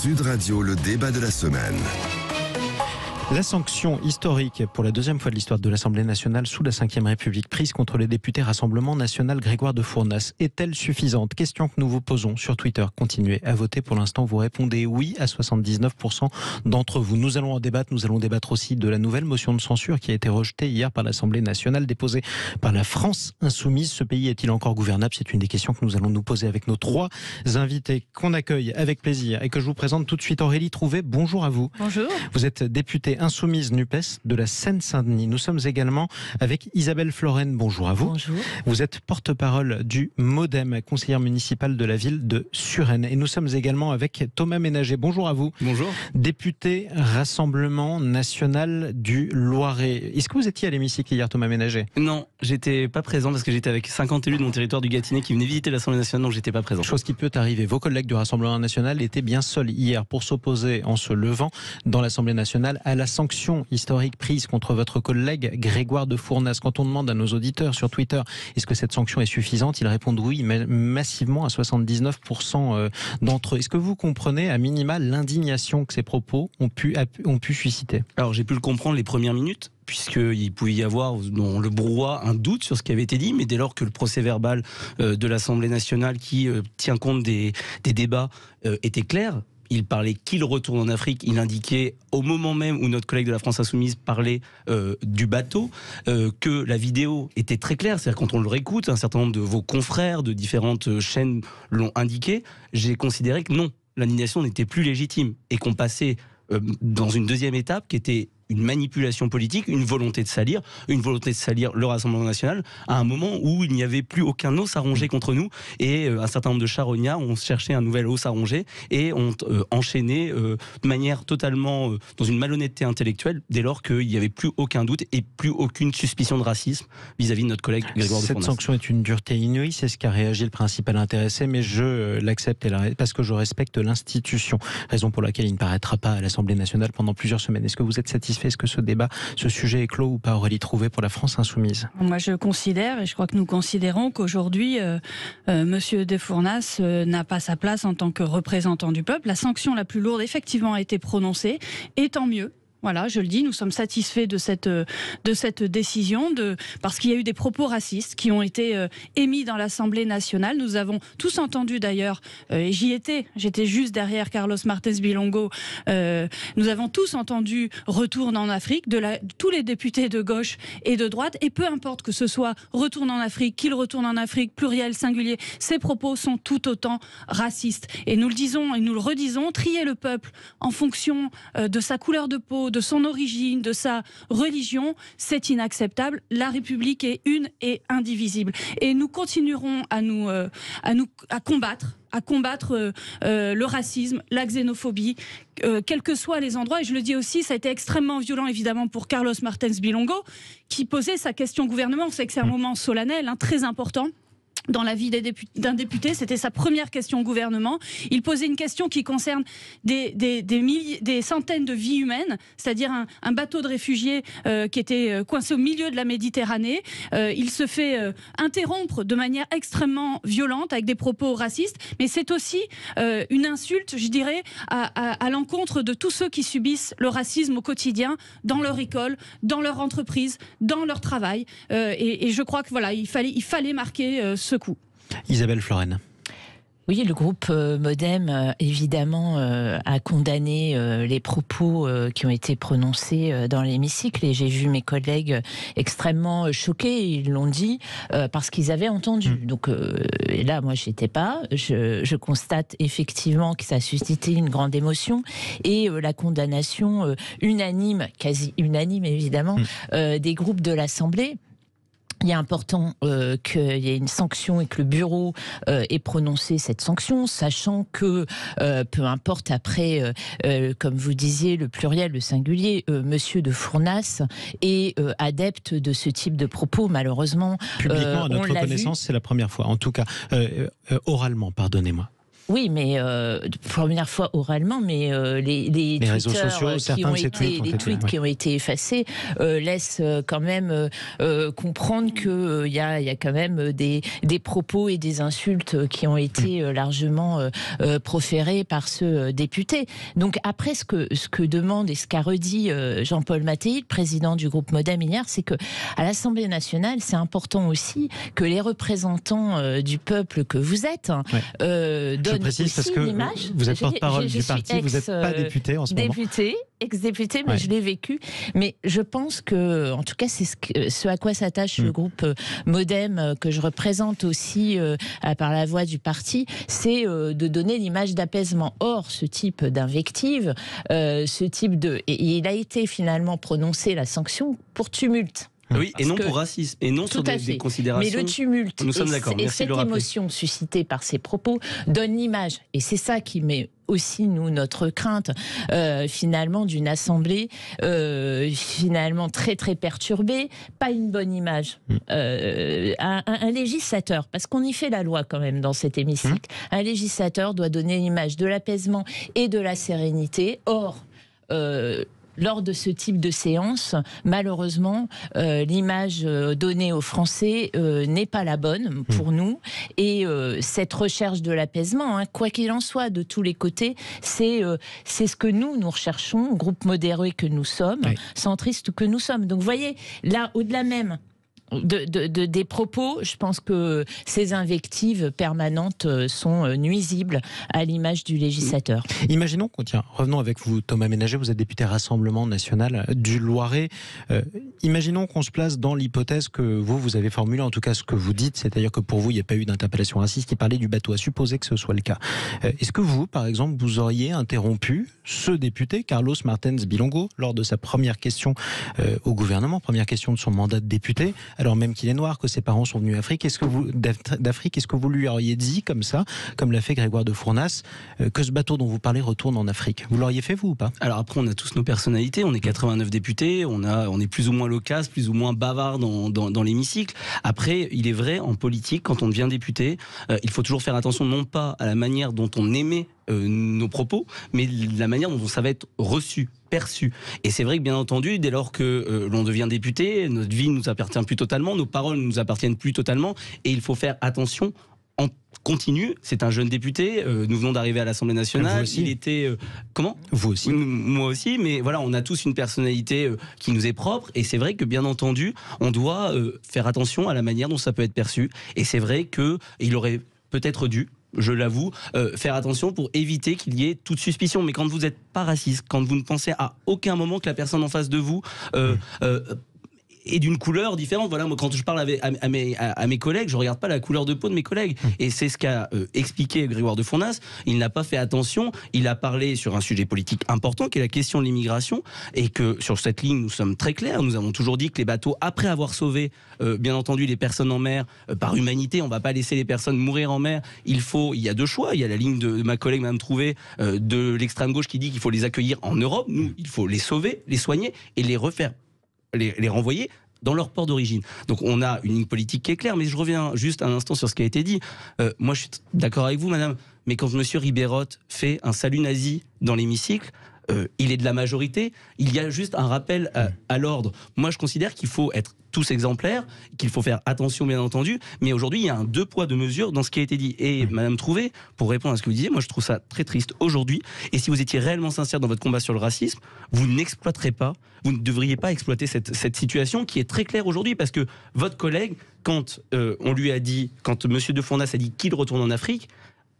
Sud Radio, le débat de la semaine. La sanction historique pour la deuxième fois de l'histoire de l'Assemblée nationale sous la Ve République prise contre les députés Rassemblement national Grégoire de Fournas est-elle suffisante? Question que nous vous posons sur Twitter. Continuez à voter. Pour l'instant, vous répondez oui à 79% d'entre vous. Nous allons en débattre. Nous allons débattre aussi de la nouvelle motion de censure qui a été rejetée hier par l'Assemblée nationale, déposée par la France insoumise. Ce pays est-il encore gouvernable? C'est une des questions que nous allons nous poser avec nos trois invités qu'on accueille avec plaisir et que je vous présente tout de suite. Aurélie Trouvé, bonjour à vous. Bonjour. Vous êtes députée insoumise NUPES de la Seine-Saint-Denis. Nous sommes également avec Isabelle Floren. Bonjour à vous. Bonjour. Vous êtes porte-parole du MoDem, conseillère municipale de la ville de Suresnes. Et nous sommes également avec Thomas Ménager. Bonjour à vous. Bonjour. Député Rassemblement national du Loiret. Est-ce que vous étiez à l'hémicycle hier, Thomas Ménager? Non, j'étais pas présent parce que j'étais avec 50 élus de mon territoire du Gâtinais qui venaient visiter l'Assemblée nationale, donc j'étais pas présent. Chose qui peut arriver. Vos collègues du Rassemblement national étaient bien seuls hier pour s'opposer en se levant dans l'Assemblée nationale à la sanction historique prise contre votre collègue Grégoire de Fournas. Quand on demande à nos auditeurs sur Twitter est-ce que cette sanction est suffisante, ils répondent oui, mais massivement à 79% d'entre eux. Est-ce que vous comprenez à minima l'indignation que ces propos ont pu susciter? Alors j'ai pu le comprendre les premières minutes, puisqu'il pouvait y avoir dans le brouhaha un doute sur ce qui avait été dit, mais dès lors que le procès-verbal de l'Assemblée nationale qui tient compte des débats était clair, il parlait qu'il retourne en Afrique. Il indiquait au moment même où notre collègue de la France Insoumise parlait du bateau que la vidéo était très claire. C'est-à-dire quand on le réécoute, un certain nombre de vos confrères de différentes chaînes l'ont indiqué. J'ai considéré que non, l'indignation n'était plus légitime et qu'on passait dans une deuxième étape qui était une manipulation politique, une volonté de salir le Rassemblement national à un moment où il n'y avait plus aucun os à ronger contre nous et un certain nombre de charognards ont cherché un nouvel os à ronger et ont enchaîné de manière totalement dans une malhonnêteté intellectuelle dès lors qu'il n'y avait plus aucun doute et plus aucune suspicion de racisme vis-à-vis de notre collègue Grégoire de Fournas. Cette sanction est une dureté inouïe, c'est ce qu'a réagi le principal intéressé, mais je l'accepte parce que je respecte l'institution, raison pour laquelle il ne paraîtra pas à l'Assemblée nationale pendant plusieurs semaines. Est-ce que vous êtes satisfait? Est-ce que ce débat, ce sujet est clos ou pas, Aurélie Trouvé, pour la France insoumise? Moi, je considère, et je crois que nous considérons qu'aujourd'hui, Monsieur de Fournas n'a pas sa place en tant que représentant du peuple. La sanction la plus lourde, effectivement, a été prononcée, et tant mieux. Voilà, je le dis, nous sommes satisfaits de cette décision, parce qu'il y a eu des propos racistes qui ont été émis dans l'Assemblée nationale. Nous avons tous entendu d'ailleurs, et j'étais juste derrière Carlos Martins Bilongo, nous avons tous entendu retourne en Afrique tous les députés de gauche et de droite, et peu importe que ce soit retourne en Afrique, qu'il retourne en Afrique, pluriel, singulier, ces propos sont tout autant racistes. Et nous le disons et nous le redisons, trier le peuple en fonction de sa couleur de peau, de son origine, de sa religion, c'est inacceptable. La République est une et indivisible. Et nous continuerons à combattre le racisme, la xénophobie, quels que soient les endroits. Et je le dis aussi, ça a été extrêmement violent, évidemment, pour Carlos Martins Bilongo, qui posait sa question au gouvernement. Vous savez que c'est un moment solennel, très important. Dans la vie d'un député, c'était sa première question au gouvernement. Il posait une question qui concerne des centaines de vies humaines, c'est-à-dire un bateau de réfugiés qui était coincé au milieu de la Méditerranée. Il se fait interrompre de manière extrêmement violente avec des propos racistes, mais c'est aussi une insulte, je dirais, à l'encontre de tous ceux qui subissent le racisme au quotidien, dans leur école, dans leur entreprise, dans leur travail. Et je crois que voilà, il fallait marquer ce coup. Isabelle Floren. Oui, le groupe MoDem, évidemment, a condamné les propos qui ont été prononcés dans l'hémicycle. Et j'ai vu mes collègues extrêmement choqués, ils l'ont dit, parce qu'ils avaient entendu. Donc et là, moi, j'étais pas. Je constate effectivement que ça a suscité une grande émotion. Et la condamnation unanime, quasi unanime évidemment, des groupes de l'Assemblée. Il est important qu'il y ait une sanction et que le bureau ait prononcé cette sanction, sachant que, peu importe après, comme vous disiez, le pluriel, le singulier, Monsieur de Fournas est adepte de ce type de propos, malheureusement. Publiquement, à notre connaissance, c'est la première fois. En tout cas, oralement, pardonnez-moi. Oui, mais première fois oralement, mais les réseaux sociaux, les tweets qui ont été effacés laissent quand même comprendre qu'il y a quand même des propos et des insultes qui ont été largement proférés par ce député. Donc après, ce que demande et ce qu'a redit Jean-Paul Mattei, le président du groupe MoDem hier, c'est que à l'Assemblée nationale, c'est important aussi que les représentants du peuple que vous êtes donnent précise parce que vous êtes porte-parole du parti, vous n'êtes pas député en ce moment. Ex-député, mais je l'ai vécu. Mais je pense que, en tout cas, c'est ce à quoi s'attache le groupe MoDem, que je représente aussi par la voix du parti, c'est de donner l'image d'apaisement. Or, ce type d'invective, et il a été finalement prononcé la sanction pour tumulte. Oui, et non pour racisme, et non sur des considérations. Mais le tumulte nous sommes d'accord. Et cette émotion suscitée par ces propos donne l'image, et c'est ça qui met aussi, nous, notre crainte, finalement, d'une assemblée finalement très, très perturbée, pas une bonne image. Un législateur, parce qu'on y fait la loi quand même dans cet hémicycle, un législateur doit donner l'image de l'apaisement et de la sérénité. Or, lors de ce type de séance, malheureusement, l'image donnée aux Français n'est pas la bonne pour nous. Et cette recherche de l'apaisement, quoi qu'il en soit, de tous les côtés, c'est ce que nous recherchons, groupe modéré que nous sommes, centristes que nous sommes. Donc vous voyez, là, au-delà même des propos, je pense que ces invectives permanentes sont nuisibles à l'image du législateur. Imaginons revenons avec vous, Thomas Ménager, vous êtes député Rassemblement National du Loiret. Imaginons qu'on se place dans l'hypothèse que vous avez formulée, en tout cas ce que vous dites, c'est-à-dire que pour vous, il n'y a pas eu d'interpellation raciste, qui parlait du bateau, à supposer que ce soit le cas. Est-ce que vous, par exemple, vous auriez interrompu ce député, Carlos Martens Bilongo, lors de sa première question au gouvernement, première question de son mandat de député, alors même qu'il est noir, que ses parents sont venus d'Afrique, est-ce que vous lui auriez dit comme ça, comme l'a fait Grégoire de Fournas, que ce bateau dont vous parlez retourne en Afrique? Vous l'auriez fait, vous, ou pas? Alors après, on a tous nos personnalités, on est 89 députés, on est plus ou moins loquace, plus ou moins bavard dans l'hémicycle. Après, il est vrai, en politique, quand on devient député, il faut toujours faire attention, non pas à la manière dont on émet nos propos, mais la manière dont ça va être reçu, perçu. Et c'est vrai que bien entendu, dès lors que l'on devient député, notre vie ne nous appartient plus totalement, nos paroles ne nous appartiennent plus totalement, et il faut faire attention en continu. C'est un jeune député, nous venons d'arriver à l'Assemblée nationale, il était... comment ? Vous aussi. Moi aussi, mais voilà, on a tous une personnalité qui nous est propre, et c'est vrai que bien entendu, on doit faire attention à la manière dont ça peut être perçu, et c'est vrai qu'il aurait peut-être dû, je l'avoue, faire attention pour éviter qu'il y ait toute suspicion. Mais quand vous n'êtes pas raciste, quand vous ne pensez à aucun moment que la personne en face de vous est d'une couleur différente. Voilà, moi, quand je parle à mes collègues, je ne regarde pas la couleur de peau de mes collègues. Et c'est ce qu'a expliqué Grégoire de Fournas. Il n'a pas fait attention. Il a parlé sur un sujet politique important, qui est la question de l'immigration. Et que sur cette ligne, nous sommes très clairs. Nous avons toujours dit que les bateaux, après avoir sauvé, bien entendu, les personnes en mer, par humanité, on ne va pas laisser les personnes mourir en mer. Il y a deux choix. Il y a la ligne de ma collègue, Mme Trouvé, de l'extrême gauche, qui dit qu'il faut les accueillir en Europe. Nous, il faut les sauver, les soigner et les renvoyer dans leur port d'origine. Donc on a une ligne politique qui est claire, mais je reviens juste un instant sur ce qui a été dit. Moi, je suis d'accord avec vous, madame, mais quand M. Ribérotte fait un salut nazi dans l'hémicycle, il est de la majorité, il y a juste un rappel à l'ordre. Moi, je considère qu'il faut être tous exemplaires, qu'il faut faire attention, bien entendu, mais aujourd'hui, il y a un deux poids, deux mesures dans ce qui a été dit. Et Madame Trouvé, pour répondre à ce que vous disiez, moi, je trouve ça très triste aujourd'hui, et si vous étiez réellement sincère dans votre combat sur le racisme, vous n'exploiterez pas, vous ne devriez pas exploiter cette situation qui est très claire aujourd'hui, parce que votre collègue, quand on lui a dit, quand M. de Fournas a dit qu'il retourne en Afrique,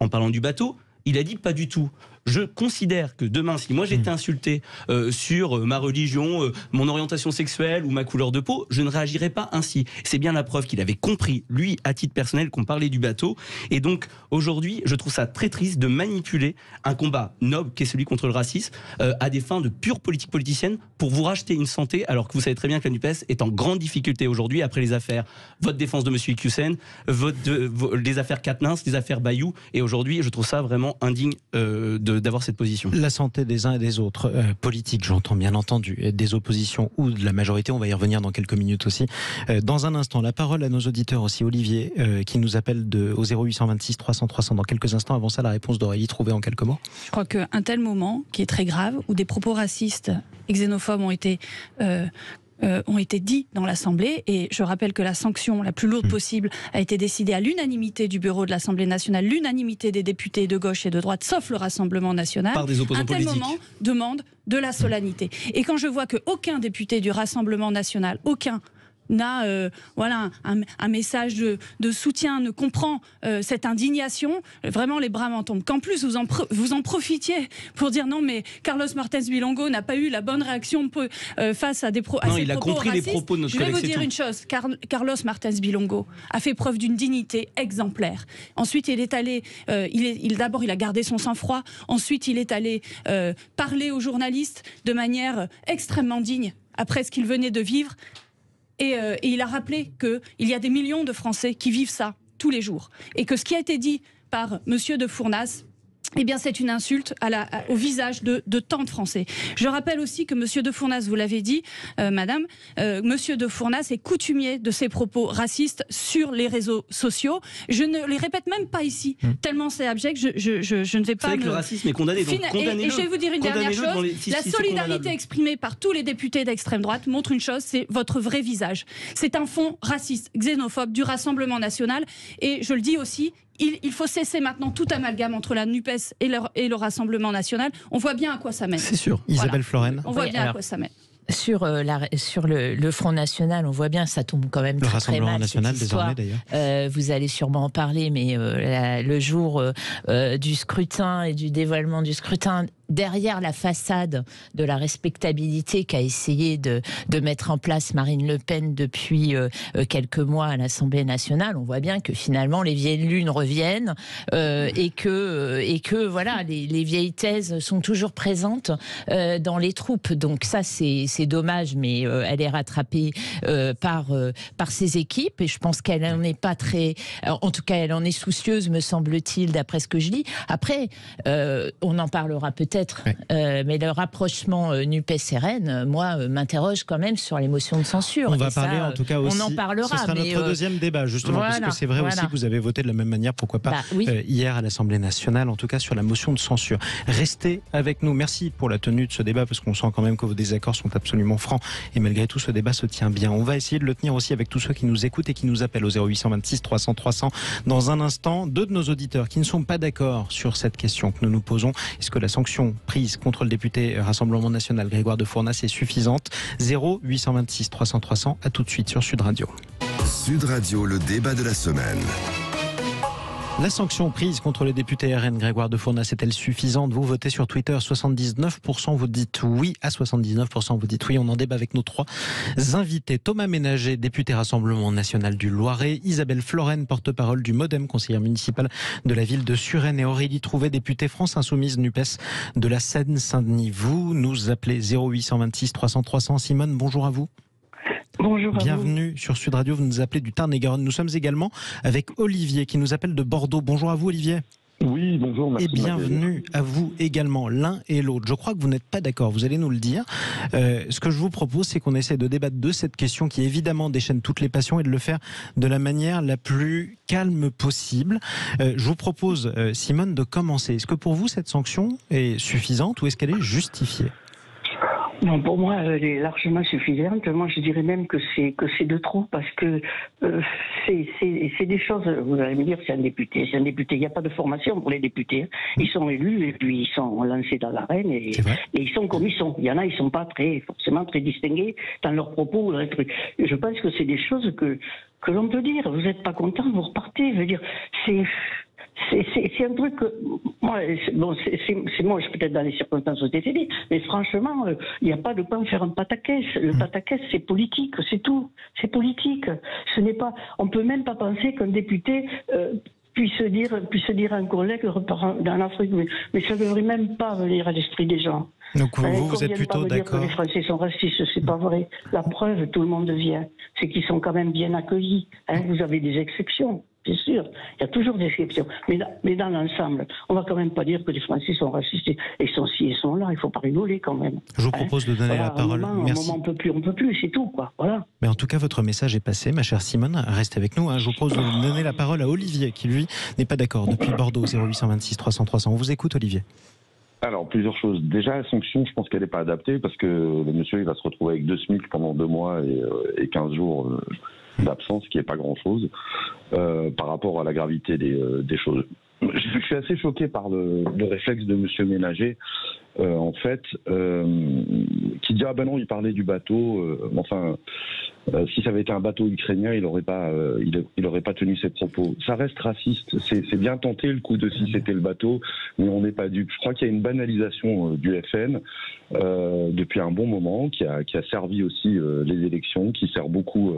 en parlant du bateau, il a dit pas du tout. Je considère que demain, si moi j'étais insulté sur ma religion, mon orientation sexuelle ou ma couleur de peau, je ne réagirais pas ainsi. C'est bien la preuve qu'il avait compris, lui, à titre personnel, qu'on parlait du bateau. Et donc, aujourd'hui, je trouve ça très triste de manipuler un combat noble, qui est celui contre le racisme, à des fins de pure politique politicienne, pour vous racheter une santé, alors que vous savez très bien que la NUPES est en grande difficulté aujourd'hui, après les affaires, votre défense de M. Iqiyoussen, les affaires Quatennens, les affaires Bayou. Et aujourd'hui, je trouve ça vraiment indigne de d'avoir cette position. La santé des uns et des autres, politique, j'entends bien entendu, des oppositions ou de la majorité, on va y revenir dans quelques minutes aussi. Dans un instant, la parole à nos auditeurs aussi, Olivier, qui nous appelle au 0826 300 300 dans quelques instants. Avant ça, la réponse d'Aurélie trouvée en quelques mots. Je crois qu'un tel moment, qui est très grave, où des propos racistes et xénophobes ont été dits dans l'Assemblée, et je rappelle que la sanction la plus lourde possible a été décidée à l'unanimité du bureau de l'Assemblée nationale, l'unanimité des députés de gauche et de droite, sauf le Rassemblement national. Par des opposants politiques. Un tel moment demande de la solennité. Et quand je vois qu'aucun député du Rassemblement national, aucun, n'a un message de soutien, ne comprend cette indignation, vraiment les bras m'en tombent. Qu'en plus vous en profitiez pour dire non mais Carlos Martens Bilongo n'a pas eu la bonne réaction face à des propos racistes. Non, il a compris les propos de notre collègue. Je vais vous dire une chose, Carlos Martens Bilongo a fait preuve d'une dignité exemplaire. Ensuite il est allé, d'abord il a gardé son sang-froid, ensuite il est allé parler aux journalistes de manière extrêmement digne après ce qu'il venait de vivre. Et il a rappelé qu'il y a des millions de Français qui vivent ça tous les jours. Et que ce qui a été dit par M. de Fournas, eh bien, c'est une insulte au visage de tant de Français. Je rappelle aussi que M. de Fournas, vous l'avez dit, madame, M. de Fournas est coutumier de ses propos racistes sur les réseaux sociaux. Je ne les répète même pas ici, tellement c'est abject, je ne vais pas... Vous savez que le racisme est condamné, donc condamnez-le. Et je vais vous dire une dernière chose, la solidarité exprimée par tous les députés d'extrême droite montre une chose, c'est votre vrai visage. C'est un fond raciste, xénophobe du Rassemblement national, et je le dis aussi, il faut cesser maintenant tout amalgame entre la NUPES et le Rassemblement national. On voit bien à quoi ça mène. C'est sûr. Isabelle Florennes. On voit bien à quoi ça mène. Sur le Front National, on voit bien, ça tombe quand même très mal. Le Rassemblement National, désormais d'ailleurs. Vous allez sûrement en parler, mais le jour du scrutin et du dévoilement du scrutin, derrière la façade de la respectabilité qu'a essayé de mettre en place Marine Le Pen depuis quelques mois à l'Assemblée nationale, on voit bien que finalement les vieilles lunes reviennent et que voilà, les vieilles thèses sont toujours présentes dans les troupes. Donc ça, c'est dommage, mais elle est rattrapée par ses équipes, et je pense qu'elle n'en est pas très... En tout cas, elle en est soucieuse, me semble-t-il, d'après ce que je lis. Après, on en parlera peut-être, mais le rapprochement NUPES-RN, moi, m'interroge quand même sur les motions de censure. On va parler en tout cas aussi. On en parlera. Ce sera notre deuxième débat, justement, voilà, parce que c'est vrai aussi que vous avez voté de la même manière, pourquoi pas, hier à l'Assemblée nationale, en tout cas sur la motion de censure. Restez avec nous. Merci pour la tenue de ce débat, parce qu'on sent quand même que vos désaccords sont absolument francs, et malgré tout, ce débat se tient bien. On va essayer de le tenir aussi avec tous ceux qui nous écoutent et qui nous appellent au 0826 300 300. Dans un instant, deux de nos auditeurs qui ne sont pas d'accord sur cette question que nous nous posons. Est-ce que la sanction prise contre le député Rassemblement National Grégoire de Fournas est suffisante? 0826 300 300. À tout de suite sur Sud Radio. Sud Radio, le débat de la semaine. La sanction prise contre le député RN Grégoire de Fournas est-elle suffisante? Vous votez sur Twitter, 79% vous dites oui, à 79% vous dites oui. On en débat avec nos trois invités. Thomas Ménager, député Rassemblement National du Loiret, Isabelle Florennes, porte-parole du MoDem, conseillère municipale de la ville de Suresnes, et Aurélie Trouvé, députée France Insoumise NUPES de la Seine-Saint-Denis. Vous nous appelez 0826 300 300. Simone, bonjour à vous. Bonjour. Bienvenue sur Sud Radio, vous nous appelez du Tarn-et-Garonne. Nous sommes également avec Olivier qui nous appelle de Bordeaux. Bonjour à vous Olivier. Oui, bonjour. Merci. Et bienvenue à vous également, l'un et l'autre. Je crois que vous n'êtes pas d'accord, vous allez nous le dire. Ce que je vous propose, c'est qu'on essaie de débattre de cette question qui évidemment déchaîne toutes les passions, et de le faire de la manière la plus calme possible. Je vous propose, Simone, de commencer. Est-ce que pour vous, cette sanction est suffisante ou est-ce qu'elle est justifiée? Non, pour moi, elle est largement suffisante. Moi, je dirais même que c'est de trop, parce que c'est des choses. Vous allez me dire, c'est un député. Il n'y a pas de formation pour les députés. Ils sont élus et puis ils sont lancés dans l'arène et ils sont comme ils sont. Il y en a, ils sont pas forcément très distingués dans leurs propos. Je pense que c'est des choses que l'on peut dire. Vous n'êtes pas content, vous repartez. Je veux dire, c'est un truc que, moi, c'est moche peut-être dans les circonstances où c'était dit, mais franchement, il n'y a pas de quoi en faire un pataquès. Le pataquès, c'est politique, c'est tout. C'est politique. Ce n'est pas, on peut même pas penser qu'un député puisse dire à un collègue dans l'Afrique, mais ça ne devrait même pas venir à l'esprit des gens. Donc vous êtes plutôt d'accord? Que les Français sont racistes, c'est pas vrai. La preuve, tout le monde vient, c'est qu'ils sont quand même bien accueillis. Vous avez des exceptions. C'est sûr, il y a toujours des exceptions. Mais dans l'ensemble, on va quand même pas dire que les Français sont racistes et sont ci et sont là. Il faut pas rigoler quand même. Je vous propose de donner la parole. Merci. Un moment, on peut plus, c'est tout, quoi. Voilà. Mais en tout cas, votre message est passé, ma chère Simone. Restez avec nous. Je vous propose de donner la parole à Olivier, qui lui n'est pas d'accord. Depuis Bordeaux, 0826 300 300. On vous écoute, Olivier. Alors, plusieurs choses. Déjà, la sanction, je pense qu'elle n'est pas adaptée parce que le monsieur, il va se retrouver avec 2 SMIC pendant 2 mois et 15 jours d'absence, ce qui n'est pas grand-chose par rapport à la gravité des choses. Je suis assez choqué par le réflexe de monsieur Ménager, en fait, qui dit « Ah ben non, il parlait du bateau. Si ça avait été un bateau ukrainien, il aurait pas tenu ses propos. » Ça reste raciste. C'est bien tenté le coup de si c'était le bateau, mais on n'est pas dupe. Je crois qu'il y a une banalisation du FN depuis un bon moment, qui a servi aussi les élections, qui sert beaucoup.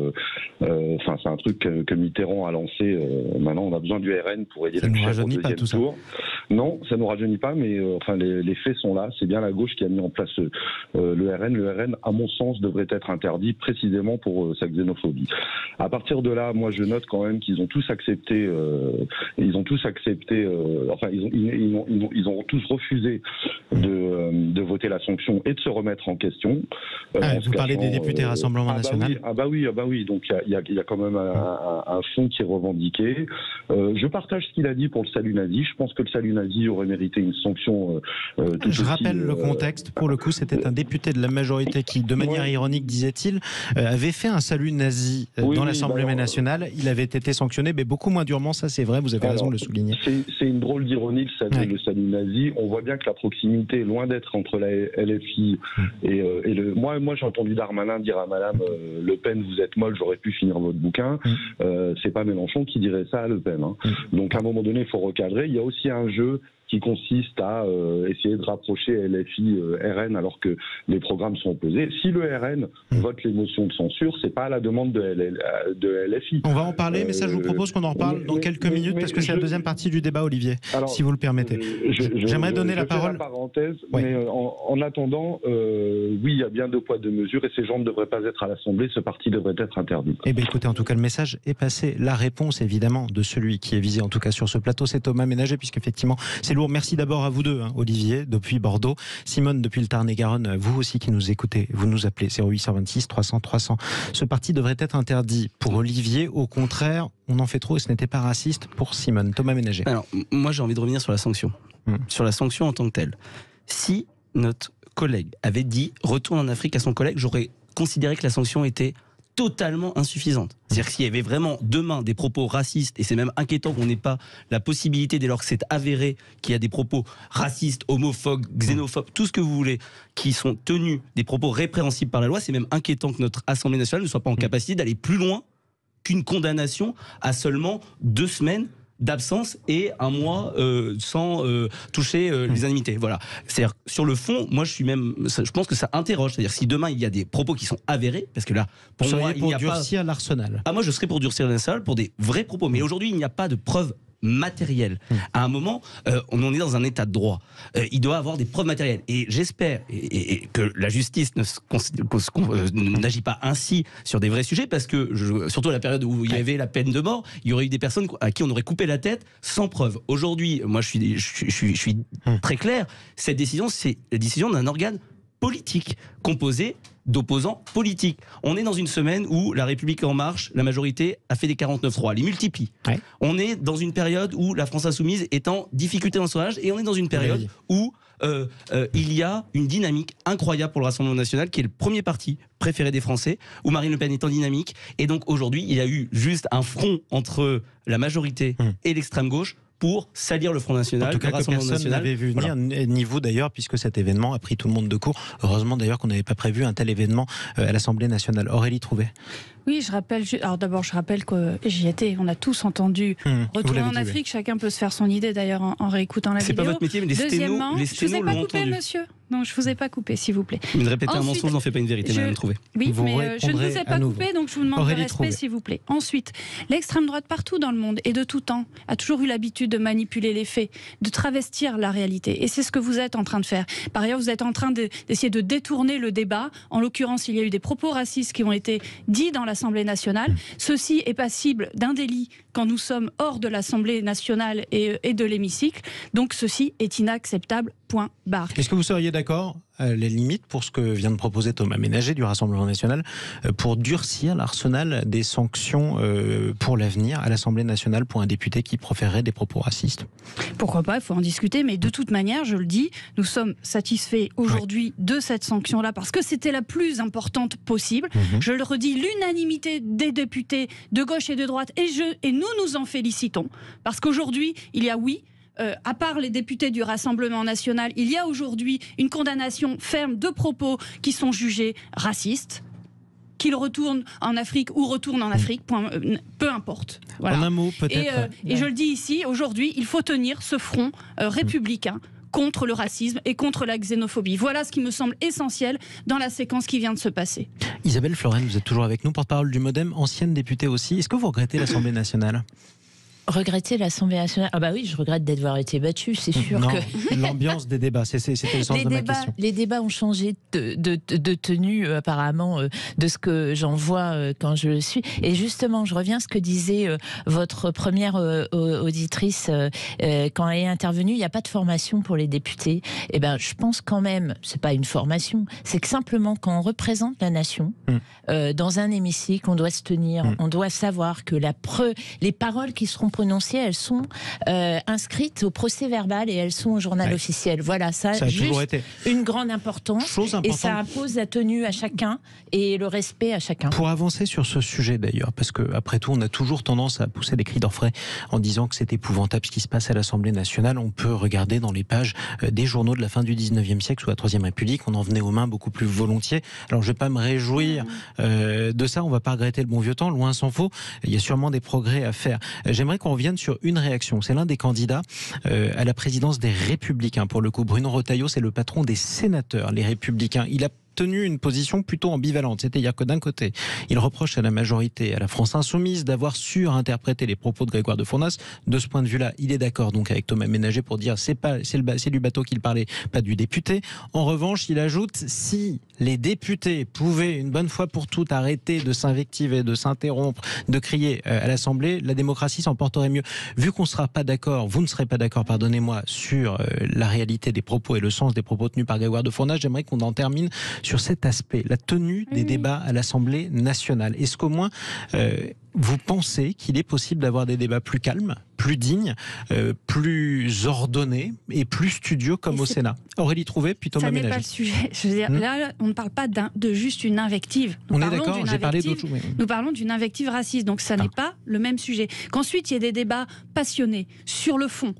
C'est un truc que Mitterrand a lancé. Maintenant, on a besoin du RN pour aider la chef au deuxième tour. Non, ça nous rajeunit pas, mais les faits sont là. C'est bien la gauche qui a mis en place le RN. Le RN, à mon sens, devrait être interdit précisément pour sa xénophobie. À partir de là, moi, je note quand même qu'ils ont tous accepté. Ils ont tous refusé de voter la sanction et de se remettre en question. Vous parlez des députés Rassemblement National. Bah oui. Donc il y a quand même un fond qui est revendiqué. Je partage ce qu'il a dit pour le salut nazi. Je pense que le salut nazi aurait mérité une sanction. Je rappelle le contexte. Pour le coup, c'était un député de la majorité qui, de manière ironique, disait-il, avait fait un salut nazi dans l'Assemblée nationale. Il avait été sanctionné, mais beaucoup moins durement. Ça, c'est vrai. Vous avez raison de le souligner. C'est une drôle d'ironie le salut nazi. On voit bien que la proximité est loin d'être entre la LFI et le. Moi, j'ai entendu Darmanin dire à Madame Le Pen, vous êtes molle, j'aurais pu finir votre bouquin. C'est pas Mélenchon qui dirait ça à Le Pen. Donc à un moment donné, il faut recadrer. Il y a aussi un jeu qui consiste à essayer de rapprocher LFI, RN, alors que les programmes sont opposés. Si le RN vote les motions de censure, c'est pas à la demande de LFI. On va en parler, mais ça, je vous propose qu'on en reparle dans quelques minutes, parce que c'est la deuxième partie du débat, Olivier, si vous le permettez. J'aimerais donner la parole. La parenthèse, mais en attendant, oui, il y a bien 2 poids 2 mesures, et ces gens ne devraient pas être à l'Assemblée. Ce parti devrait être interdit. Eh bien, écoutez, en tout cas, le message est passé. La réponse, évidemment, de celui qui est visé, en tout cas sur ce plateau, c'est Thomas Ménager, puisqu'effectivement, c'est lourd. Merci d'abord à vous deux, Olivier, depuis Bordeaux. Simone, depuis le Tarn-et-Garonne, vous aussi qui nous écoutez, vous nous appelez 0826 300 300. Ce parti devrait être interdit pour Olivier. Au contraire, on en fait trop et ce n'était pas raciste pour Simone. Thomas Ménager. Alors, moi, j'ai envie de revenir sur la sanction. Sur la sanction en tant que telle. Si notre collègue avait dit « retourne en Afrique » à son collègue, j'aurais considéré que la sanction était totalement insuffisante. C'est-à-dire que s'il y avait vraiment demain des propos racistes, et c'est même inquiétant qu'on n'ait pas la possibilité, dès lors que c'est avéré qu'il y a des propos racistes, homophobes, xénophobes, tout ce que vous voulez, qui sont tenus des propos répréhensibles par la loi, c'est même inquiétant que notre Assemblée nationale ne soit pas en capacité d'aller plus loin qu'une condamnation à seulement 2 semaines d'absence et 1 mois sans toucher les indemnités. Voilà. C'est-à-dire, sur le fond, moi je pense que ça interroge. C'est-à-dire, si demain il y a des propos qui sont avérés, parce que là, pour moi, il n'y a pas. Durcir l'arsenal. Moi, je serais pour durcir l'arsenal pour des vrais propos. Mais aujourd'hui, il n'y a pas de preuves matérielles. À un moment, on est dans un état de droit. Il doit avoir des preuves matérielles. Et j'espère que la justice n'agit pas ainsi sur des vrais sujets, parce que, surtout à la période où il y avait la peine de mort, il y aurait eu des personnes à qui on aurait coupé la tête sans preuve. Aujourd'hui, moi, je suis très clair. Cette décision, c'est la décision d'un organe politique composé d'opposants politiques. On est dans une semaine où la République en marche, la majorité a fait des 49-3, les multiplie. On est dans une période où la France insoumise est en difficulté dans son âge, et on est dans une période où il y a une dynamique incroyable pour le Rassemblement national, qui est le premier parti préféré des Français, où Marine Le Pen est en dynamique. Et donc aujourd'hui, il y a eu juste un front entre la majorité et l'extrême gauche pour salir le Front National. En tout cas, que personne n'avait vu venir, ni vous d'ailleurs, puisque cet événement a pris tout le monde de court. Heureusement d'ailleurs qu'on n'avait pas prévu un tel événement à l'Assemblée nationale. Aurélie Trouvé. Oui, je rappelle que j'y étais, on a tous entendu retourner en Afrique, chacun peut se faire son idée d'ailleurs en réécoutant la vidéo. C'est pas votre métier, mais les sténos l'ont entendu. Je vous ai pas coupé, monsieur. Non, je vous ai pas coupé, s'il vous plaît. Mais de répéter un mensonge n'en fait pas une vérité, Madame Trouvé. Oui, mais je ne vous ai pas coupé, donc je vous demande de respect, s'il vous plaît. Ensuite, l'extrême droite partout dans le monde et de tout temps a toujours eu l'habitude de manipuler les faits, de travestir la réalité. Et c'est ce que vous êtes en train de faire. Par ailleurs, vous êtes en train d'essayer de détourner le débat. En l'occurrence, il y a eu des propos racistes qui ont été dits dans l'Assemblée nationale. Ceci est passible d'un délit quand nous sommes hors de l'Assemblée nationale et de l'hémicycle. Donc ceci est inacceptable, point barre. Est-ce que vous seriez d'accord, à la limite, pour ce que vient de proposer Thomas Ménager du Rassemblement national, pour durcir l'arsenal des sanctions pour l'avenir à l'Assemblée nationale pour un député qui proférerait des propos racistes? Pourquoi pas, il faut en discuter, mais de toute manière, je le dis, nous sommes satisfaits aujourd'hui de cette sanction-là parce que c'était la plus importante possible. Je le redis, l'unanimité des députés de gauche et de droite, et nous en félicitons, parce qu'aujourd'hui, il y a à part les députés du Rassemblement national, il y a aujourd'hui une condamnation ferme de propos qui sont jugés racistes, qu'ils retournent en Afrique ou retournent en Afrique, peu importe. Voilà. En un mot, peut-être. Et je le dis ici, aujourd'hui, il faut tenir ce front républicain contre le racisme et contre la xénophobie. Voilà ce qui me semble essentiel dans la séquence qui vient de se passer. Isabelle Florennes, vous êtes toujours avec nous, porte-parole du MoDem, ancienne députée aussi. Est-ce que vous regrettez l'Assemblée nationale ? Regretter l'Assemblée nationale? Ah bah oui, je regrette d'avoir été battue, c'est sûr. Non, que l'ambiance des débats, c'était le sens de ma question. Les débats ont changé de tenue, apparemment, de ce que j'en vois quand je le suis. Et justement, je reviens à ce que disait votre première auditrice quand elle est intervenue. Il n'y a pas de formation pour les députés. Eh ben, je pense quand même, c'est pas une formation, c'est que simplement quand on représente la nation dans un hémicycle, on doit se tenir, on doit savoir que les paroles qui seront prononcées, elles sont inscrites au procès-verbal et elles sont au journal officiel. Voilà, ça a toujours été une grande importance. Et ça impose la tenue à chacun et le respect à chacun. Pour avancer sur ce sujet d'ailleurs, parce qu'après tout, on a toujours tendance à pousser des cris d'orfraie en disant que c'est épouvantable ce qui se passe à l'Assemblée nationale. On peut regarder dans les pages des journaux de la fin du 19e siècle sous la Troisième République, on en venait aux mains beaucoup plus volontiers. Alors je ne vais pas me réjouir de ça, on ne va pas regretter le bon vieux temps, loin s'en faut. Il y a sûrement des progrès à faire. J'aimerais qu'on revienne sur une réaction. C'est l'un des candidats à la présidence des Républicains. Pour le coup, Bruno Retailleau, c'est le patron des sénateurs, les Républicains. Il a tenu une position plutôt ambivalente. C'est-à-dire que d'un côté, il reproche à la majorité, à la France Insoumise, d'avoir surinterprété les propos de Grégoire de Fournas. De ce point de vue-là, il est d'accord donc avec Thomas Ménager pour dire c'est du bateau qu'il parlait, pas du député. En revanche, il ajoute si les députés pouvaient une bonne fois pour toutes arrêter de s'invectiver, de s'interrompre, de crier à l'Assemblée, la démocratie s'en porterait mieux. Vu qu'on ne sera pas d'accord, vous ne serez pas d'accord, pardonnez-moi, sur la réalité des propos et le sens des propos tenus par Grégoire de Fournas, j'aimerais qu'on en termine sur cet aspect, la tenue des débats à l'Assemblée nationale. Est-ce qu'au moins, vous pensez qu'il est possible d'avoir des débats plus calmes, plus dignes, plus ordonnés et plus studieux comme au Sénat? Aurélie Trouvé, puis Thomas Ménager. Ça n'est pas le sujet. Je veux dire, là, on ne parle pas de juste une invective. On est d'accord, j'ai parlé d'autre chose. Nous parlons d'une invective raciste, donc ça n'est pas le même sujet. Qu'ensuite, il y ait des débats passionnés sur le fond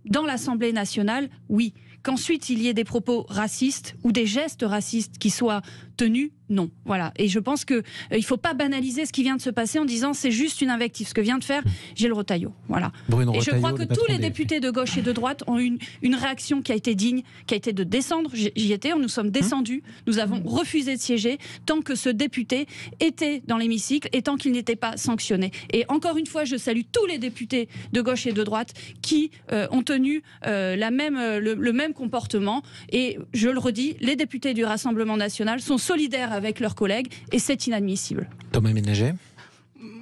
dans l'Assemblée nationale, oui. Qu'ensuite, il y ait des propos racistes ou des gestes racistes qui soient tenus, non. Voilà. Et je pense qu'il ne faut pas banaliser ce qui vient de se passer en disant c'est juste une invective. Ce que vient de faire Gilles Retailleau. Voilà. Bruno et je Retailleau, crois que tous les députés de gauche et de droite ont eu une réaction qui a été digne, qui a été de descendre. J'y étais, nous sommes descendus. Nous avons refusé de siéger tant que ce député était dans l'hémicycle et tant qu'il n'était pas sanctionné. Et encore une fois, je salue tous les députés de gauche et de droite qui ont tenu le même comportement. Et je le redis, les députés du Rassemblement national sont solidaires avec leurs collègues et c'est inadmissible. Thomas Ménager.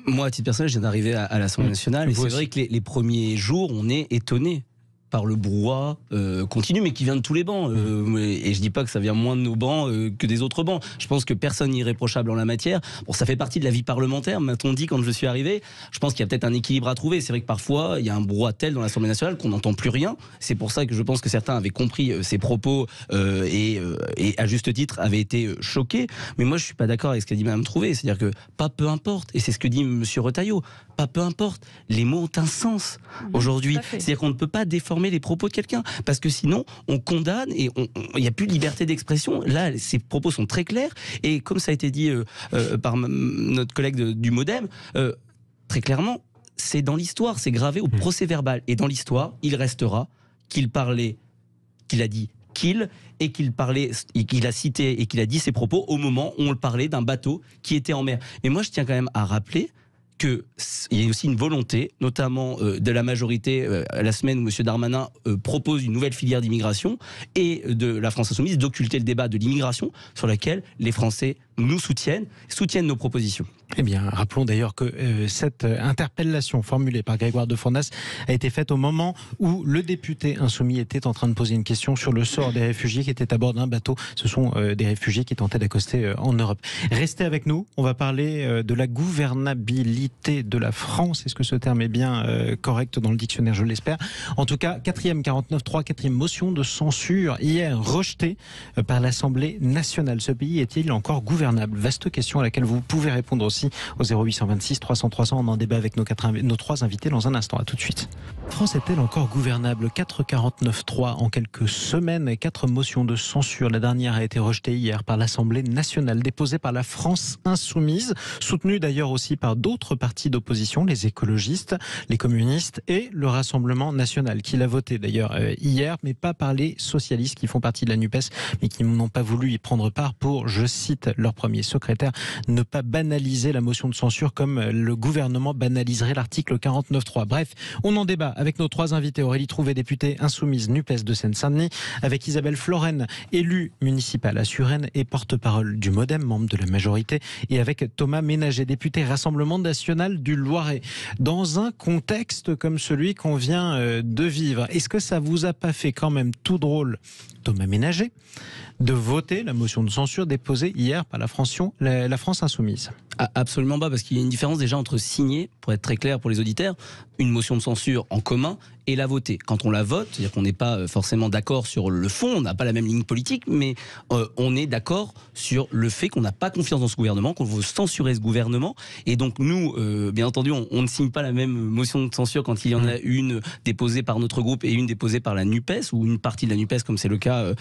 Moi, à titre personnel, je viens d'arriver à l'Assemblée nationale et c'est vrai que les premiers jours, on est étonnés par le brouhaha continu, mais qui vient de tous les bancs. Et je dis pas que ça vient moins de nos bancs que des autres bancs. Je pense que personne n'est irréprochable en la matière. Bon, ça fait partie de la vie parlementaire, m'a-t-on dit quand je suis arrivé. Je pense qu'il y a peut-être un équilibre à trouver. C'est vrai que parfois, il y a un brouhaha tel dans l'Assemblée nationale qu'on n'entend plus rien. C'est pour ça que je pense que certains avaient compris ces propos et à juste titre avaient été choqués. Mais moi, je suis pas d'accord avec ce qu'a dit Mme Trouvé. C'est-à-dire que pas peu importe, et c'est ce que dit M. Retailleau, pas peu importe, les mots ont un sens aujourd'hui. C'est-à-dire qu'on ne peut pas déformer les propos de quelqu'un, parce que sinon on condamne et il n'y a plus de liberté d'expression. Là, ces propos sont très clairs et comme ça a été dit par notre collègue du MoDem, très clairement, c'est dans l'histoire, c'est gravé au procès-verbal et dans l'histoire, il restera qu'il parlait, qu'il a dit et qu'il parlait, et qu'il a cité et qu'il a dit ses propos au moment où on parlait d'un bateau qui était en mer. Mais moi, je tiens quand même à rappeler qu'il y a aussi une volonté, notamment de la majorité, à la semaine où M. Darmanin propose une nouvelle filière d'immigration, et de la France Insoumise, d'occulter le débat de l'immigration, sur laquelle les Français nous soutiennent nos propositions. Eh bien, rappelons d'ailleurs que cette interpellation formulée par Grégoire de Fournas a été faite au moment où le député insoumis était en train de poser une question sur le sort des réfugiés qui étaient à bord d'un bateau. Ce sont des réfugiés qui tentaient d'accoster en Europe. Restez avec nous, on va parler de la gouvernabilité de la France. Est-ce que ce terme est bien correct dans le dictionnaire? Je l'espère. En tout cas, 49.3, quatrième motion de censure hier rejetée par l'Assemblée nationale. Ce pays est-il encore gouvernable? Vaste question à laquelle vous pouvez répondre aussi au 0826 300 300. On en débat avec nos trois invités dans un instant. À tout de suite. France est-elle encore gouvernable? 4,49,3 en quelques semaines. 4 motions de censure. La dernière a été rejetée hier par l'Assemblée nationale, déposée par la France insoumise, soutenue d'ailleurs aussi par d'autres partis d'opposition, les écologistes, les communistes et le Rassemblement national, qui l'a voté d'ailleurs hier, mais pas par les socialistes qui font partie de la NUPES, mais qui n'ont pas voulu y prendre part pour, je cite leur premier secrétaire, ne pas banaliser la motion de censure comme le gouvernement banaliserait l'article 49.3. Bref, on en débat avec nos 3 invités. Aurélie Trouvé, députée insoumise NUPES de Seine-Saint-Denis, avec Isabelle Floren, élue municipale à Suresnes et porte-parole du MoDem, membre de la majorité, et avec Thomas Ménager, député Rassemblement national du Loiret. Dans un contexte comme celui qu'on vient de vivre, est-ce que ça vous a pas fait quand même tout drôle, Thomas Ménager, de voter la motion de censure déposée hier par la France insoumise? Absolument pas, parce qu'il y a une différence déjà entre signer, pour être très clair pour les auditeurs, une motion de censure en commun et la voter. Quand on la vote, c'est-à-dire qu'on n'est pas forcément d'accord sur le fond, on n'a pas la même ligne politique, mais on est d'accord sur le fait qu'on n'a pas confiance dans ce gouvernement, qu'on veut censurer ce gouvernement. Et donc nous, bien entendu, on ne signe pas la même motion de censure quand il y en a une déposée par notre groupe et une déposée par la NUPES, ou une partie de la NUPES, comme c'est le cas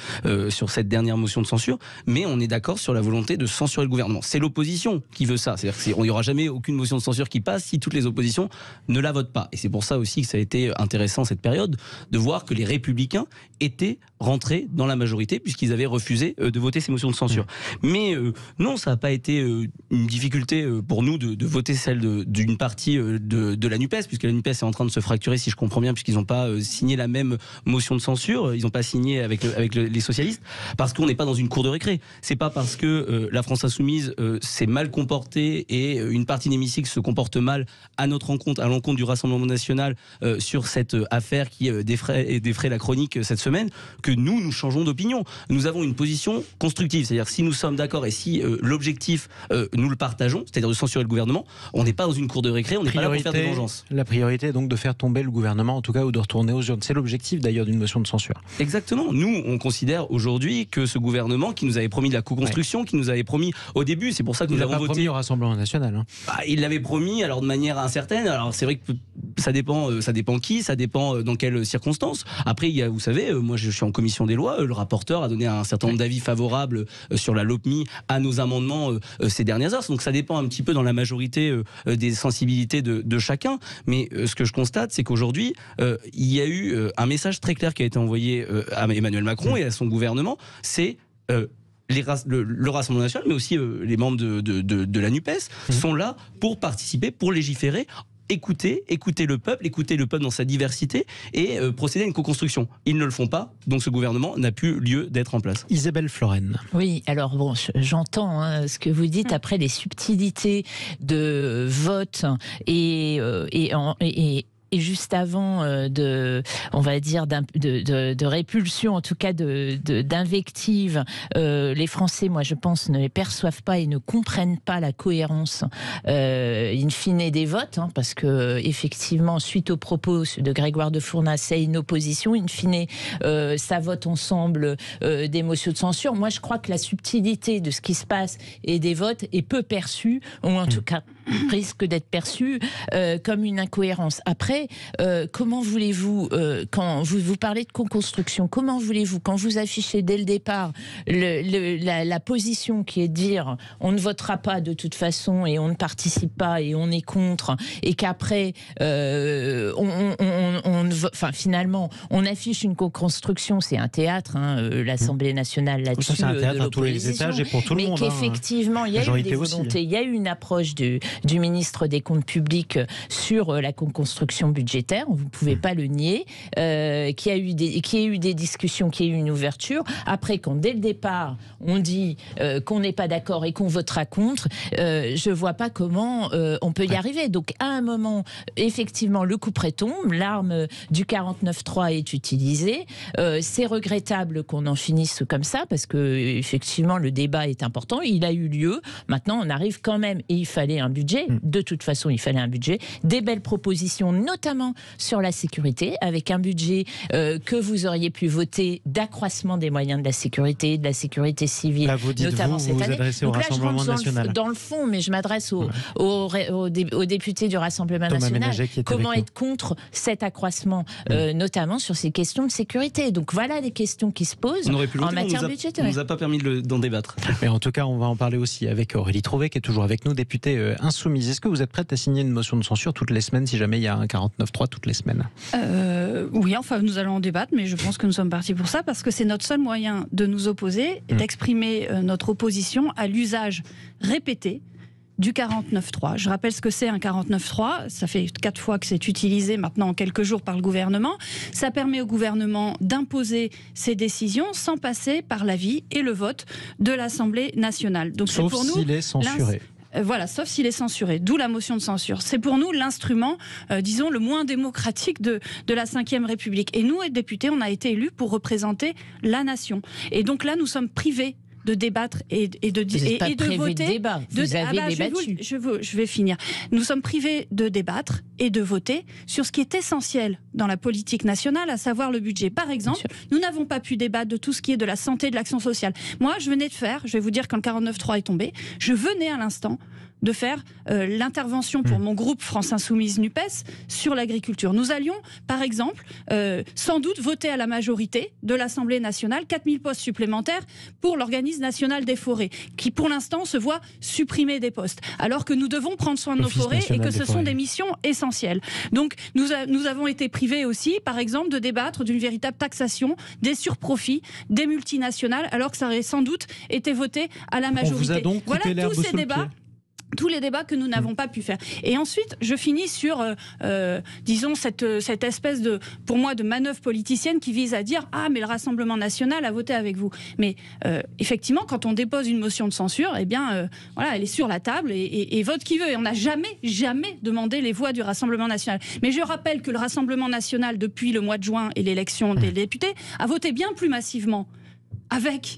sur cette dernière motion de censure, mais on est d'accord sur la volonté de censurer le gouvernement. C'est l'opposition qui veut ça. C'est-à-dire qu'il n'y aura jamais aucune motion de censure qui passe si toutes les oppositions ne la votent pas. Et c'est pour ça aussi que ça a été intéressant cette période de voir que les Républicains étaient rentrés dans la majorité puisqu'ils avaient refusé de voter ces motions de censure. Mais non, ça n'a pas été une difficulté pour nous de voter celle d'une partie de la NUPES, puisque la NUPES est en train de se fracturer, si je comprends bien, puisqu'ils n'ont pas signé la même motion de censure, ils n'ont pas signé avec les socialistes, parce qu'on n'est pas dans une cour de récré. C'est pas parce que la France insoumise s'est mal comportée et une partie de l'hémicycle se comporte mal à notre rencontre, à l'encontre du Rassemblement national sur cette affaire qui défraie la chronique cette semaine, que nous changeons d'opinion. Nous avons une position constructive, c'est-à-dire si nous sommes d'accord et si l'objectif nous le partageons, c'est-à-dire de censurer le gouvernement, on n'est pas dans une cour de récré, on n'est pas là pour faire des vengeances. La priorité est donc de faire tomber le gouvernement, en tout cas, ou de retourner aux urnes. C'est l'objectif d'ailleurs d'une motion de censure. Exactement. Nous, on considère aujourd'hui que ce gouvernement qui nous avait promis de la co-construction, qui nous avait promis au début, c'est pour ça que nous avons voté. Il l'a pas promis au Rassemblement national. Hein. Il l'avait promis, alors de manière incertaine. Alors c'est vrai que ça dépend qui, ça dépend dans quelles circonstances. Après, vous savez, moi je suis en commission des lois, le rapporteur a donné un certain nombre d'avis favorables sur la LOPMI à nos amendements ces dernières heures. Donc ça dépend un petit peu dans la majorité des sensibilités de chacun. Mais ce que je constate, c'est qu'aujourd'hui, il y a eu un message très clair qui a été envoyé à Emmanuel Macron et à son gouvernement, c'est le Rassemblement national, mais aussi les membres de la NUPES sont là pour participer, pour légiférer. Écouter le peuple dans sa diversité et procéder à une co-construction. Ils ne le font pas, donc ce gouvernement n'a plus lieu d'être en place. Isabelle Floren. Oui, alors bon, j'entends ce que vous dites après les subtilités de vote et juste avant on va dire, de répulsion, en tout cas d'invective, les Français, moi je pense, ne les perçoivent pas et ne comprennent pas la cohérence in fine des votes, parce que effectivement, suite aux propos de Grégoire de Fournas, c'est une opposition, in fine, ça vote ensemble des motions de censure. Moi je crois que la subtilité de ce qui se passe et des votes est peu perçue, ou en tout cas risque d'être perçue comme une incohérence. Après, comment voulez-vous, quand vous parlez de co-construction, comment voulez-vous, quand vous affichez dès le départ la position qui est de dire on ne votera pas de toute façon et on ne participe pas et on est contre, et qu'après finalement on affiche une co-construction, c'est un théâtre, l'Assemblée nationale là-dessus, c'est un théâtre à tous les étages et pour tout le monde. Mais qu'effectivement il y a eu des volontés, il y a eu une approche du ministre des Comptes publics sur la construction budgétaire, vous ne pouvez pas le nier, qu'il y a eu des discussions, qu'il y a eu une ouverture. Après, quand dès le départ, on dit qu'on n'est pas d'accord et qu'on votera contre, je ne vois pas comment on peut y arriver. Donc, à un moment, effectivement, le couperet tombe, l'arme du 49.3 est utilisée. C'est regrettable qu'on en finisse comme ça, parce que, effectivement, le débat est important. Il a eu lieu. Maintenant, on arrive quand même, et il fallait un budget. De toute façon, il fallait un budget. Des belles propositions, notamment sur la sécurité, avec un budget que vous auriez pu voter d'accroissement des moyens de la sécurité civile, là, vous dites, notamment cette année. Donc là, je rentre dans le fond, mais je m'adresse aux députés du Rassemblement national. Comment être contre cet accroissement, notamment sur ces questions de sécurité. Donc voilà les questions qui se posent en matière budgétaire. On ne nous a pas permis d'en débattre. Mais en tout cas, on va en parler aussi avec Aurélie Trouvé, qui est toujours avec nous, députée insoumise. Est-ce que vous êtes prête à signer une motion de censure toutes les semaines, si jamais il y a un 49.3 toutes les semaines? Oui, enfin, nous allons en débattre, mais je pense que nous sommes partis pour ça, parce que c'est notre seul moyen de nous opposer et d'exprimer notre opposition à l'usage répété du 49.3. Je rappelle ce que c'est un 49.3. Ça fait 4 fois que c'est utilisé maintenant en quelques jours par le gouvernement. Ça permet au gouvernement d'imposer ses décisions sans passer par l'avis et le vote de l'Assemblée nationale. Donc, sauf pour nous, s'il est censuré. Voilà, sauf s'il est censuré, d'où la motion de censure. C'est pour nous l'instrument, disons, le moins démocratique de la Ve République. Et nous, les députés, on a été élus pour représenter la nation. Et donc là, nous sommes privés de débattre et de voter. De débat. Vous avez débattu. Je vais finir. Nous sommes privés de débattre et de voter sur ce qui est essentiel dans la politique nationale, à savoir le budget. Par exemple, nous n'avons pas pu débattre de tout ce qui est de la santé, de l'action sociale. Moi, je vais vous dire, quand le 49.3 est tombé, je venais à l'instant de faire l'intervention pour mon groupe France Insoumise NUPES sur l'agriculture. Nous allions, par exemple, sans doute voter à la majorité de l'Assemblée nationale 4000 postes supplémentaires pour l'organisme national des forêts, qui pour l'instant se voit supprimer des postes, alors que nous devons prendre soin de nos forêts et que ce sont des missions essentielles. Donc nous avons été privés aussi, par exemple, de débattre d'une véritable taxation des surprofits des multinationales, alors que ça aurait sans doute été voté à la majorité. On vous a donc coupé l'herbe sous le pied. Tous les débats que nous n'avons pas pu faire. Et ensuite, je finis sur, disons, cette espèce de, pour moi, de manœuvre politicienne qui vise à dire « Ah, mais le Rassemblement national a voté avec vous ». Mais effectivement, quand on dépose une motion de censure, eh bien, voilà, elle est sur la table et vote qui veut. Et on n'a jamais demandé les voix du Rassemblement national. Mais je rappelle que le Rassemblement national, depuis le mois de juin et l'élection des députés, a voté bien plus massivement avec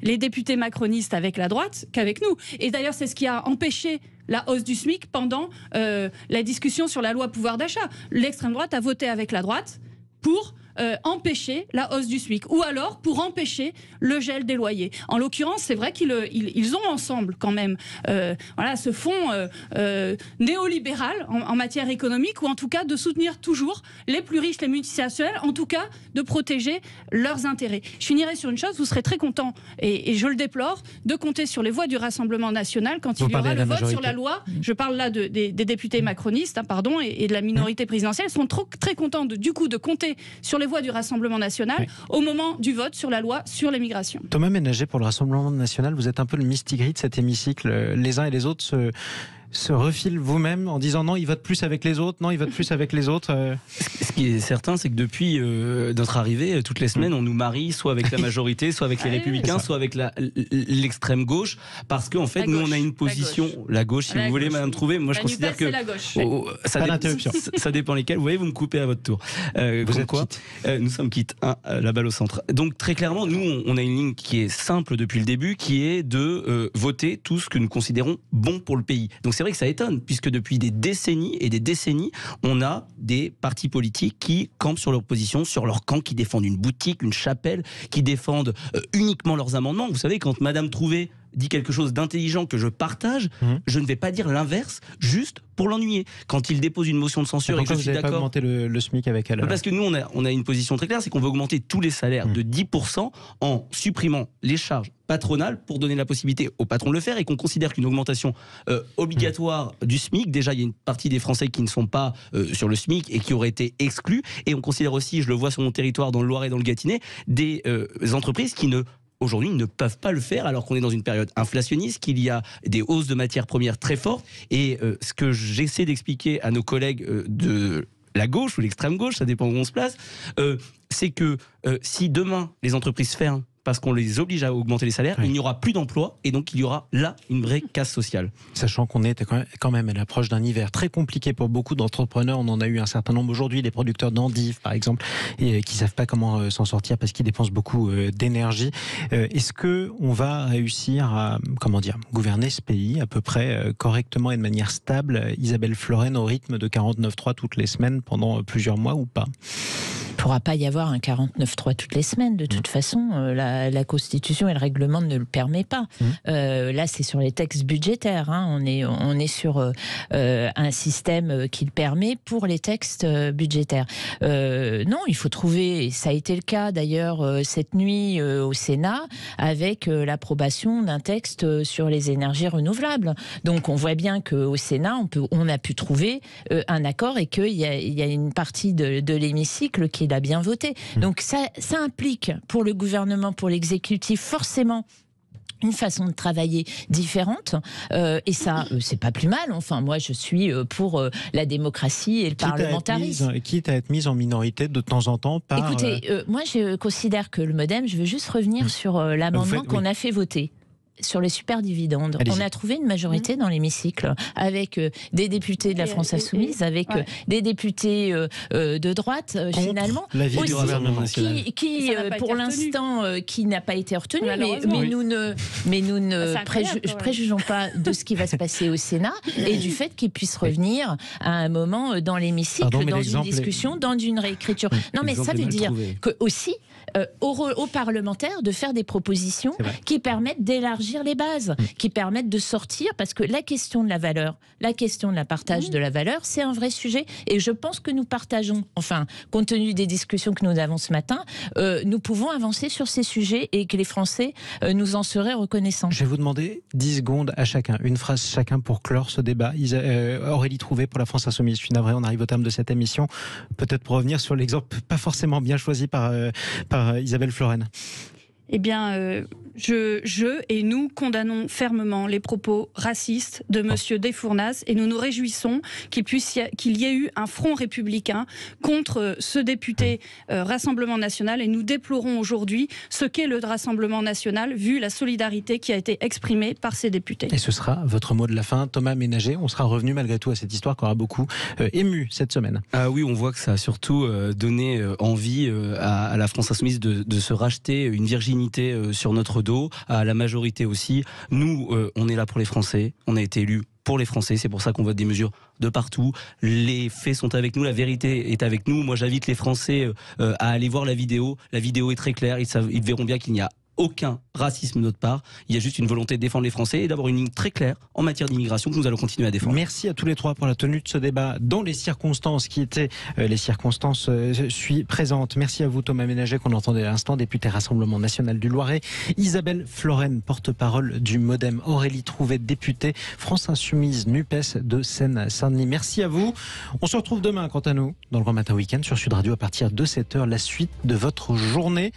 les députés macronistes avec la droite qu'avec nous. Et d'ailleurs, c'est ce qui a empêché la hausse du SMIC pendant la discussion sur la loi pouvoir d'achat. L'extrême droite a voté avec la droite pour empêcher la hausse du SMIC, ou alors pour empêcher le gel des loyers. En l'occurrence, c'est vrai qu'ils ont ensemble quand même ce fonds néolibéral en matière économique, ou en tout cas de soutenir toujours les plus riches, les multinationales, en tout cas de protéger leurs intérêts. Je finirai sur une chose, vous serez très contents, et je le déplore, de compter sur les voix du Rassemblement national quand il y aura le vote sur la loi. Je parle là des députés macronistes, et de la minorité présidentielle. Ils seront très contents du coup de compter sur les voix du Rassemblement national au moment du vote sur la loi sur l'immigration. Thomas Ménager, pour le Rassemblement national, vous êtes un peu le mistigris de cet hémicycle. Les uns et les autres se refilent vous-même en disant non, ils votent plus avec les autres, non, ils votent plus avec les autres. Ce qui est certain, c'est que depuis notre arrivée, toutes les semaines, on nous marie soit avec la majorité, soit avec les Républicains, soit avec l'extrême gauche, parce qu'en fait, nous, on a une position, la gauche, si vous voulez, Madame Trouvé, moi je considère que ça dépend lesquels. Vous voyez, vous me coupez à votre tour. Vous êtes quoi? Nous sommes quittes. La balle au centre. Donc très clairement, nous, on a une ligne qui est simple depuis le début, qui est de voter tout ce que nous considérons bon pour le pays. Donc c'est vrai que ça étonne, puisque depuis des décennies et des décennies, on a des partis politiques qui campent sur leur position, sur leur camp, qui défendent une boutique, une chapelle, qui défendent uniquement leurs amendements. Vous savez, quand Madame Trouvé dit quelque chose d'intelligent que je partage, je ne vais pas dire l'inverse, juste pour l'ennuyer. Quand il dépose une motion de censure et que je suis d'accord... Pourquoi vous n'avez pas augmenté le SMIC avec elle? Parce que nous, on a une position très claire, c'est qu'on veut augmenter tous les salaires de 10% en supprimant les charges patronales pour donner la possibilité aux patrons de le faire, et qu'on considère qu'une augmentation obligatoire du SMIC, déjà il y a une partie des Français qui ne sont pas sur le SMIC et qui auraient été exclus, et on considère aussi, je le vois sur mon territoire dans le Loiret et dans le Gâtinais, des entreprises qui ne aujourd'hui, ils ne peuvent pas le faire alors qu'on est dans une période inflationniste, qu'il y a des hausses de matières premières très fortes. Et ce que j'essaie d'expliquer à nos collègues de la gauche ou l'extrême gauche, ça dépend où on se place, c'est que si demain les entreprises ferment parce qu'on les oblige à augmenter les salaires, il n'y aura plus d'emplois et donc il y aura là une vraie casse sociale. Sachant qu'on est quand même à l'approche d'un hiver très compliqué pour beaucoup d'entrepreneurs. On en a eu un certain nombre aujourd'hui, les producteurs d'endives par exemple, et qui ne savent pas comment s'en sortir parce qu'ils dépensent beaucoup d'énergie. Est-ce qu'on va réussir à gouverner ce pays à peu près correctement et de manière stable, Isabelle Florennes, au rythme de 49.3 toutes les semaines pendant plusieurs mois ou pas ? Il ne pourra pas y avoir un 49.3 toutes les semaines. De toute façon, la Constitution et le règlement ne le permettent pas. Là, c'est sur les textes budgétaires. On est sur un système qui le permet pour les textes budgétaires. Non, il faut trouver, et ça a été le cas d'ailleurs cette nuit au Sénat, avec l'approbation d'un texte sur les énergies renouvelables. Donc on voit bien qu'au Sénat, on a pu trouver un accord et qu'il y a une partie de l'hémicycle qui a bien voté. Donc ça implique pour le gouvernement, pour l'exécutif, forcément une façon de travailler différente, et ça, c'est pas plus mal. Enfin, moi, je suis pour la démocratie et le parlementarisme. Quitte à être mise en minorité de temps en temps par... Écoutez, moi, je considère que le MoDem, je veux juste revenir sur l'amendement qu'on a fait voter. Sur les superdividendes, on a trouvé une majorité dans l'hémicycle avec des députés de la France Insoumise, avec des députés de droite, finalement, l'avis du gouvernement national, qui pour l'instant, qui n'a pas été retenu. Mais nous ne préjugeons pas de ce qui va se passer au Sénat et du fait qu'il puisse revenir à un moment dans l'hémicycle, dans une discussion, dans une réécriture. Non, mais ça veut dire que aussi aux parlementaires de faire des propositions qui permettent d'élargir les bases, qui permettent de sortir, parce que la question de la valeur, la question de la partage de la valeur, c'est un vrai sujet, et je pense que nous partageons, enfin, compte tenu des discussions que nous avons ce matin, nous pouvons avancer sur ces sujets et que les Français nous en seraient reconnaissants. Je vais vous demander 10 secondes à chacun, une phrase chacun pour clore ce débat. Aurélie Trouvé pour la France Insoumise. Je suis navré, on arrive au terme de cette émission. Peut-être pour revenir sur l'exemple pas forcément bien choisi par Isabelle Florennes. Eh bien, je et nous condamnons fermement les propos racistes de Monsieur Desfournas et nous nous réjouissons qu'il y ait eu un front républicain contre ce député Rassemblement National, et nous déplorons aujourd'hui ce qu'est le Rassemblement National vu la solidarité qui a été exprimée par ces députés. Et ce sera votre mot de la fin, Thomas Ménager. On sera revenu malgré tout à cette histoire qui aura beaucoup ému cette semaine. Ah oui, on voit que ça a surtout donné envie à la France Insoumise de se racheter une virginité sur notre dos, à la majorité aussi. Nous, on est là pour les Français, on a été élus pour les Français, c'est pour ça qu'on vote des mesures de partout. Les faits sont avec nous, la vérité est avec nous. Moi, j'invite les Français à aller voir la vidéo est très claire, ils verront bien qu'il n'y a aucun racisme de notre part, il y a juste une volonté de défendre les Français et d'avoir une ligne très claire en matière d'immigration que nous allons continuer à défendre. Merci à tous les trois pour la tenue de ce débat dans les circonstances qui étaient les circonstances présentes. Merci à vous Thomas Ménager qu'on entendait à l'instant, député Rassemblement National du Loiret, Isabelle Florennes, porte-parole du MoDem, Aurélie Trouvé, députée France Insoumise NUPES de Seine-Saint-Denis. Merci à vous. On se retrouve demain quant à nous dans le Grand Matin Week-end sur Sud Radio à partir de 7h, la suite de votre journée.